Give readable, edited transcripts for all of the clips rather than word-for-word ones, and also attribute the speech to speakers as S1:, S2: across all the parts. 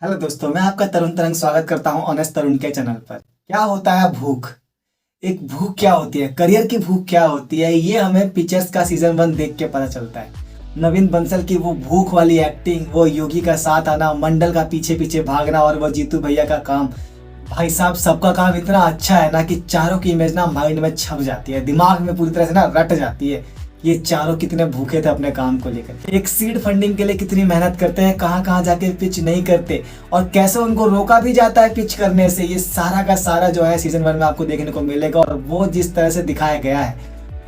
S1: Hello दोस्तों, मैं आपका तरुण तरंग स्वागत करता हूं ऑनेस्ट तरुण के चैनल पर। क्या होता है भूख? एक भूख क्या होती है, करियर की भूख क्या होती है, ये हमें पिक्चर्स का सीजन 1 देख के पता चलता है। नवीन बंसल की वो भूख वाली एक्टिंग, वो योगी का साथ आना, मंडल का पीछे पीछे भागना और वो जीतू भैया का काम। भाई साहब, सबका काम इतना अच्छा है ना कि चारों की इमेज ना माइंड में छप जाती है, दिमाग में पूरी तरह से ना रट जाती है। ये चारों कितने भूखे थे अपने काम को लेकर, एक सीड फंडिंग के लिए कितनी मेहनत करते हैं, कहाँ कहाँ जाके पिच नहीं करते और कैसे उनको रोका भी जाता है पिच करने से। ये सारा का सारा जो है सीजन 1 में आपको देखने को मिलेगा और वो जिस तरह से दिखाया गया है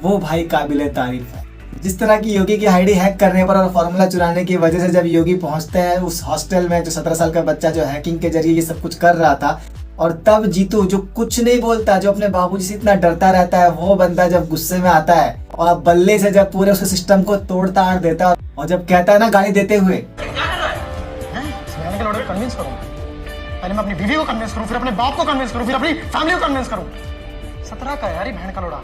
S1: वो भाई काबिले तारीफ है। जिस तरह की योगी की आईडी हैक करने पर और फॉर्मूला चुराने की वजह से जब योगी पहुंचते हैं उस हॉस्टल में, जो 17 साल का बच्चा जो हैकिंग के जरिए ये सब कुछ कर रहा था, और तब जीतू जो कुछ नहीं बोलता, जो अपने बाबूजी से इतना डरता रहता है, वो बंदा जब गुस्से में आता है और बल्ले से जब पूरे उस सिस्टम को तोड़ ताड़ देता है और जब कहता है ना गाली देते हुए,
S2: कन्विंस करूं, पहले मैं अपनी बीवी को कन्विंस करूं, फिर अपने बाप को कन्विंस करूं, फिर अपनी फैमिली को कन्विंस करूं। 17 का यार, बहन का लोड़ा।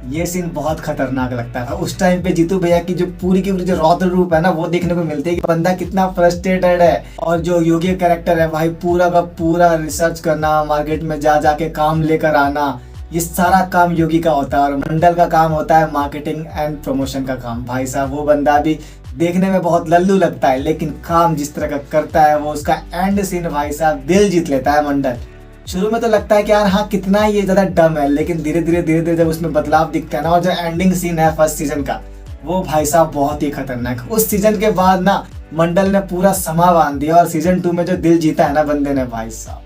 S1: ये सीन बहुत खतरनाक लगता था उस टाइम पे। जीतू भैया की जो पूरी की पूरी जो रौद्र रूप है ना, वो देखने को मिलती है कि बंदा कितना फ्रस्ट्रेटेड है। और जो योगी कैरेक्टर है भाई, पूरा का पूरा रिसर्च करना, मार्केट में जा जाके काम लेकर आना, ये सारा काम योगी का होता है। और मंडल का काम होता है मार्केटिंग एंड प्रमोशन का काम। भाई साहब, वो बंदा भी देखने में बहुत लल्लू लगता है, लेकिन काम जिस तरह का करता है वो, उसका एंड सीन भाई साहब दिल जीत लेता है मंडल। शुरू में तो लगता है कि यार हाँ कितना ये ज्यादा डम है, लेकिन धीरे धीरे जब उसमें बदलाव दिखता है ना, और जो एंडिंग सीन है फर्स्ट सीजन का, वो भाई साहब बहुत ही खतरनाक। उस सीजन के बाद ना मंडल ने पूरा समा बांध दिया और सीजन 2 में जो दिल जीता है ना बंदे ने, भाई साहब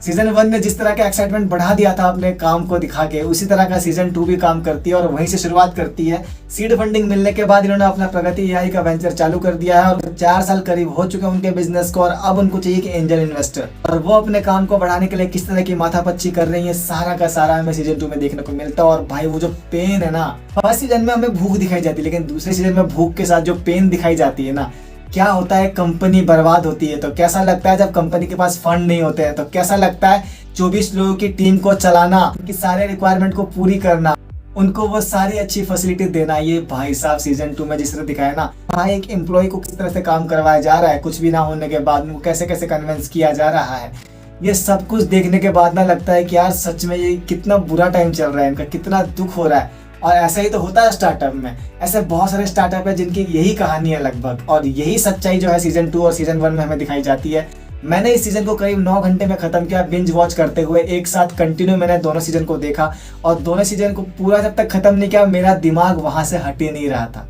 S1: सीजन 1 ने जिस तरह का एक्साइटमेंट बढ़ा दिया था अपने काम को दिखा के, उसी तरह का सीजन 2 भी काम करती है और वहीं से शुरुआत करती है। सीड फंडिंग मिलने के बाद इन्होंने अपना प्रगति एआई का वेंचर चालू कर दिया है और 4 साल करीब हो चुके हैं उनके बिजनेस को, और अब उनको चाहिए कि एंजल इन्वेस्टर, और वो अपने काम को बढ़ाने के लिए किस तरह की माथापच्ची कर रही है, सारा का सारा हमें सीजन 2 में देखने को मिलता है। और भाई वो जो पेन है ना, फर्स्ट सीजन में हमें भूख दिखाई जाती है, लेकिन दूसरे सीजन में भूख के साथ जो पेन दिखाई जाती है ना, क्या होता है कंपनी बर्बाद होती है तो कैसा लगता है, जब कंपनी के पास फंड नहीं होते हैं तो कैसा लगता है, 24 लोगों की टीम को चलाना, उनकी सारे रिक्वायरमेंट को पूरी करना, उनको वो सारी अच्छी फैसिलिटी देना। ये भाई साहब सीजन 2 में जिस तरह दिखाया ना, भाई एक एम्प्लॉय को किस तरह से काम करवाया जा रहा है, कुछ भी ना होने के बाद उनको कैसे कैसे कन्विंस किया जा रहा है, ये सब कुछ देखने के बाद ना लगता है कि यार सच में ये कितना बुरा टाइम चल रहा है, इनका कितना दुख हो रहा है। और ऐसा ही तो होता है स्टार्टअप में, ऐसे बहुत सारे स्टार्टअप है जिनकी यही कहानी है लगभग, और यही सच्चाई जो है सीजन 2 और सीजन 1 में हमें दिखाई जाती है। मैंने इस सीजन को करीब 9 घंटे में खत्म किया, बिंज वॉच करते हुए एक साथ कंटिन्यू मैंने दोनों सीजन को देखा, और दोनों सीजन को पूरा जब तक खत्म नहीं किया मेरा दिमाग वहां से हट ही नहीं रहा था।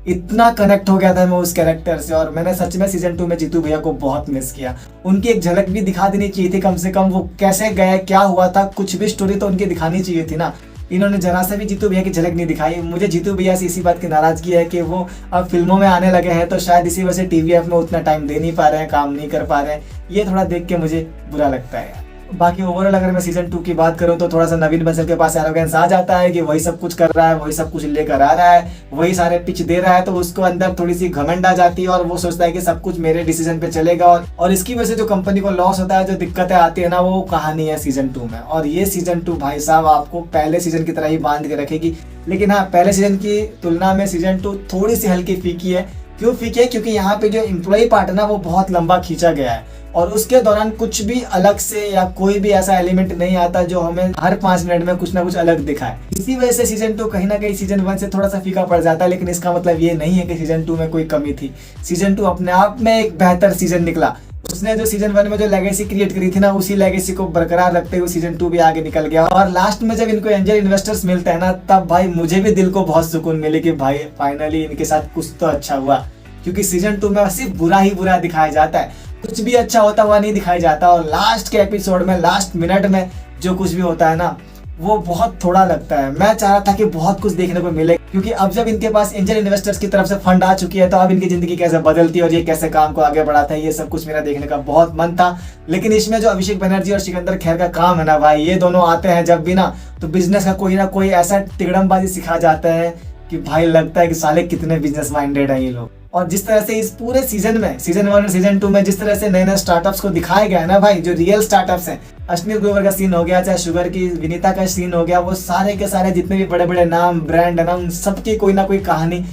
S1: इतना कनेक्ट हो गया था मैं उस कैरेक्टर से, और मैंने सच में सीजन 2 में जीतू भैया को बहुत मिस किया। उनकी एक झलक भी दिखा देनी चाहिए थी कम से कम, वो कैसे गए, क्या हुआ था, कुछ भी स्टोरी तो उनकी दिखानी चाहिए थी ना। इन्होंने जरा से भी जीतू भैया की झलक नहीं दिखाई। मुझे जीतू भैया से इसी बात की नाराजगी है कि वो अब फिल्मों में आने लगे हैं, तो शायद इसी वजह से टीवीएफ में उतना टाइम दे नहीं पा रहे हैं, काम नहीं कर पा रहे हैं। ये थोड़ा देख के मुझे बुरा लगता है। बाकी ओवरऑल अगर मैं सीजन 2 की बात करूं तो थोड़ा सा नवीन बंसल के पास एरोगेंस आ जाता है कि वही सब कुछ कर रहा है, वही सब कुछ लेकर आ रहा है, वही सारे पिच दे रहा है, तो उसको अंदर थोड़ी सी घमंड आ जाती है और वो सोचता है कि सब कुछ मेरे डिसीजन पे चलेगा, और इसकी वजह से जो कंपनी को लॉस होता है, जो दिक्कतें आती है ना, वो कहानी है सीजन 2 में। और ये सीजन 2 भाई साहब आपको पहले सीजन की तरह ही बांध के रखेगी, लेकिन हाँ पहले सीजन की तुलना में सीजन 2 थोड़ी सी हल्की फीकी है। क्यों फीकी है? क्योंकि यहाँ पे जो एम्प्लॉय पार्ट है ना, वो बहुत लंबा खींचा गया है और उसके दौरान कुछ भी अलग से या कोई भी ऐसा एलिमेंट नहीं आता जो हमें हर 5 मिनट में कुछ ना कुछ अलग दिखाए। इसी वजह से सीजन 2 कहीं ना कहीं सीजन 1 से थोड़ा सा फीका पड़ जाता है, लेकिन इसका मतलब ये नहीं है कि सीजन 2 में कोई कमी थी। सीजन 2 अपने आप में एक बेहतर सीजन निकला। उसने जो सीजन 1 में जो लेगेसी क्रिएट करी थी ना, उसी लेगेसी को बरकरार रखते हुए सीजन 2 भी आगे निकल गया। और लास्ट में जब इनको एंजल इन्वेस्टर्स मिलते हैं ना, तब भाई मुझे भी दिल को बहुत सुकून मिले कि भाई फाइनली इनके साथ कुछ तो अच्छा हुआ। क्योंकि सीजन 2 में सिर्फ बुरा ही बुरा दिखाया जाता है, कुछ भी अच्छा होता हुआ नहीं दिखाया जाता। और लास्ट के एपिसोड में, लास्ट मिनट में जो कुछ भी होता है ना, वो बहुत थोड़ा लगता है। मैं चाह रहा था कि बहुत कुछ देखने को मिले, क्योंकि अब जब इनके पास एंजल इन्वेस्टर्स की तरफ से फंड आ चुकी है, तो अब इनकी जिंदगी कैसे बदलती है और ये कैसे काम को आगे बढ़ाता है, ये सब कुछ मेरा देखने का बहुत मन था। लेकिन इसमें जो अभिषेक बनर्जी और सिकंदर खैर का काम है ना भाई, ये दोनों आते हैं जब भी ना, तो बिजनेस का कोई ना कोई ऐसा तिगड़मबाजी सिखा जाता है कि भाई लगता है कि साले कितने बिजनेस माइंडेड हैं ये लोग। और जिस तरह से इस पूरे सीजन में, सीजन 1 और सीजन 2 में जिस तरह से नए नए स्टार्टअप्स को दिखाया गया है ना भाई, जो रियल स्टार्टअप्स हैं, अश्विनी ग्रोवर का सीन हो गया, चाहे शुगर की विनीता का सीन हो गया, वो सारे के सारे जितने भी बड़े बड़े नाम ब्रांड है ना, उन सबकी कोई ना कोई कहानी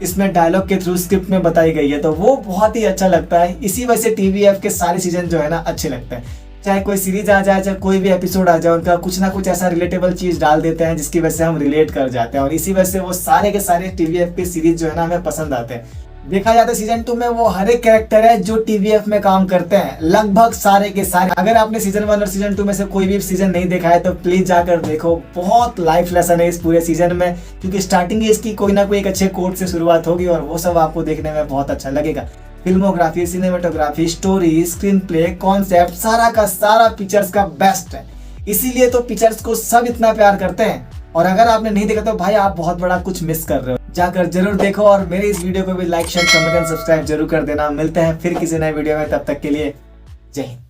S1: इसमें डायलॉग के थ्रू स्क्रिप्ट में बताई गई है, तो वो बहुत ही अच्छा लगता है। इसी वजह से टीवीएफ के सारे सीजन जो है ना अच्छे लगते हैं। चाहे कोई सीरीज आ जाए, चाहे कोई भी एपिसोड आ जाए, उनका कुछ ना कुछ ऐसा रिलेटेबल चीज डाल देते हैं जिसकी वजह से हम रिलेट कर जाते हैं, और इसी वजह से वो सारे के सारे टीवीएफ के सीरीज जो है ना हमें पसंद आते हैं। देखा जाता है सीजन 2 में वो हर एक कैरेक्टर है जो टीवीएफ में काम करते हैं, लगभग सारे के सारे। अगर आपने सीजन 1 और सीजन 2 में से कोई भी सीजन नहीं देखा है तो प्लीज जाकर देखो, बहुत लाइफ लेसन है इस पूरे सीजन में, क्योंकि स्टार्टिंग इसकी कोई ना कोई एक अच्छे कोट से शुरुआत होगी और वो सब आपको देखने में बहुत अच्छा लगेगा। Filmography, cinematography, story, screen play, concept, सारा का सारा पिक्चर्स का बेस्ट है। इसीलिए तो पिक्चर्स को सब इतना प्यार करते हैं, और अगर आपने नहीं देखा तो भाई आप बहुत बड़ा कुछ मिस कर रहे हो। जाकर जरूर देखो, और मेरे इस वीडियो को भी like, share, comment and subscribe जरूर कर देना। मिलते हैं फिर किसी नए वीडियो में, तब तक के लिए जय हिंद।